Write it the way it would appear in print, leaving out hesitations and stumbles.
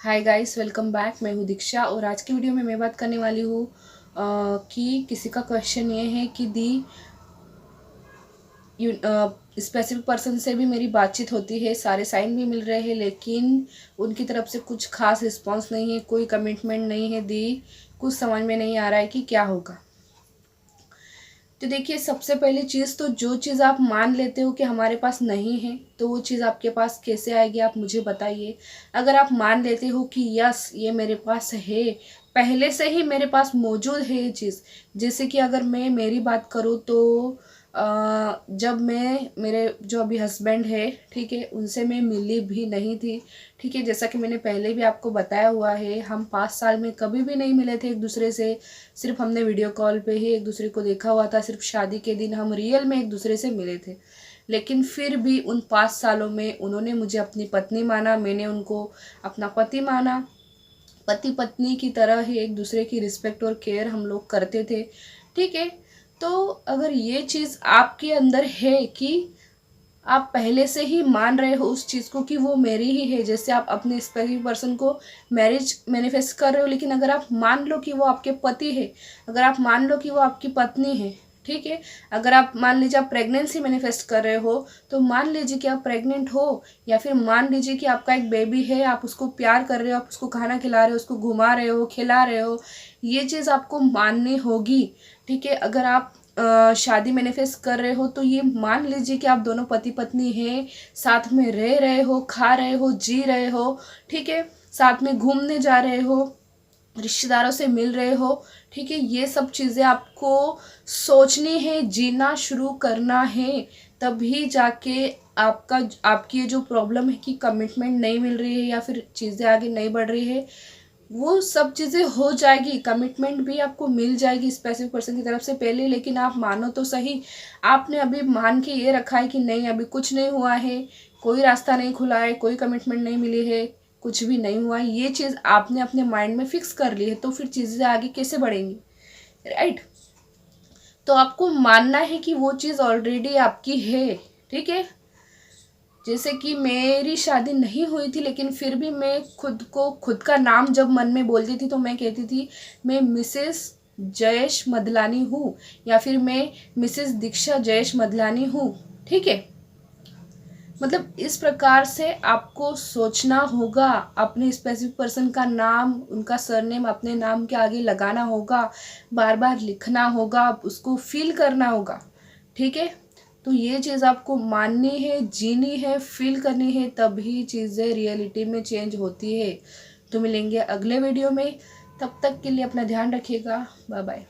Hi guys, welcome back. मैं हूँ दीक्षा और आज की वीडियो में मैं बात करने वाली हूँ कि किसी का क्वेश्चन ये है कि दी स्पेसिफिक पर्सन से भी मेरी बातचीत होती है, सारे साइन भी मिल रहे हैं, लेकिन उनकी तरफ से कुछ खास रिस्पांस नहीं है, कोई कमिटमेंट नहीं है दी। कुछ समझ में नहीं आ रहा है कि क्या होगा। तो देखिए, सबसे पहली चीज़ तो जो चीज़ आप मान लेते हो कि हमारे पास नहीं है, तो वो चीज़ आपके पास कैसे आएगी आप मुझे बताइए। अगर आप मान लेते हो कि यस ये मेरे पास है, पहले से ही मेरे पास मौजूद है ये चीज़। जैसे कि अगर मैं मेरी बात करूँ तो जब मैं मेरे जो अभी हस्बैंड है, ठीक है, उनसे मैं मिली भी नहीं थी। ठीक है, जैसा कि मैंने पहले भी आपको बताया हुआ है, हम 5 साल में कभी भी नहीं मिले थे एक दूसरे से। सिर्फ हमने वीडियो कॉल पे ही एक दूसरे को देखा हुआ था। सिर्फ शादी के दिन हम रियल में एक दूसरे से मिले थे। लेकिन फिर भी उन 5 सालों में उन्होंने मुझे अपनी पत्नी माना, मैंने उनको अपना पति माना। पति पत्नी की तरह ही एक दूसरे की रिस्पेक्ट और केयर हम लोग करते थे। ठीक है, तो अगर ये चीज़ आपके अंदर है कि आप पहले से ही मान रहे हो उस चीज़ को कि वो मेरी ही है, जैसे आप अपने स्पेसिफिक पर्सन को मैरिज मैनिफेस्ट कर रहे हो, लेकिन अगर आप मान लो कि वो आपके पति है, अगर आप मान लो कि वो आपकी पत्नी है, ठीक है, अगर आप मान लीजिए आप प्रेगनेंसी मैनिफेस्ट कर रहे हो, तो मान लीजिए कि आप प्रेग्नेंट हो, या फिर मान लीजिए कि आपका एक बेबी है, आप उसको प्यार कर रहे हो, आप उसको खाना खिला रहे हो, उसको घुमा रहे हो, खिला रहे हो, ये चीज़ आपको माननी होगी। ठीक है, अगर आप शादी मैनिफेस्ट कर रहे हो तो ये मान लीजिए कि आप दोनों पति पत्नी हैं, साथ में रह रहे हो, खा रहे हो, जी रहे हो, ठीक है, साथ में घूमने जा रहे हो, रिश्तेदारों से मिल रहे हो। ठीक है, ये सब चीज़ें आपको सोचनी है, जीना शुरू करना है, तभी जाके आपकी ये जो प्रॉब्लम है कि कमिटमेंट नहीं मिल रही है या फिर चीज़ें आगे नहीं बढ़ रही है, वो सब चीज़ें हो जाएगी। कमिटमेंट भी आपको मिल जाएगी स्पेसिफिक पर्सन की तरफ से पहले, लेकिन आप मानो तो सही। आपने अभी मान के ये रखा है कि नहीं, अभी कुछ नहीं हुआ है, कोई रास्ता नहीं खुला है, कोई कमिटमेंट नहीं मिली है, कुछ भी नहीं हुआ है, ये चीज़ आपने अपने माइंड में फिक्स कर ली है, तो फिर चीज़ें आगे कैसे बढ़ेंगी, राइट। तो आपको मानना है कि वो चीज़ ऑलरेडी आपकी है। ठीक है, जैसे कि मेरी शादी नहीं हुई थी, लेकिन फिर भी मैं खुद का नाम जब मन में बोलती थी तो मैं कहती थी मैं मिसेस जयेश मदलानी हूँ, या फिर मैं मिसेस दीक्षा जयेश मदलानी हूँ। ठीक है, मतलब इस प्रकार से आपको सोचना होगा, अपने स्पेसिफिक पर्सन का नाम, उनका सरनेम अपने नाम के आगे लगाना होगा, बार बार लिखना होगा, उसको फील करना होगा। ठीक है, तो ये चीज़ आपको माननी है, जीनी है, फील करनी है, तभी चीज़ें रियलिटी में चेंज होती है। तो मिलेंगे अगले वीडियो में, तब तक के लिए अपना ध्यान रखिएगा। Bye bye.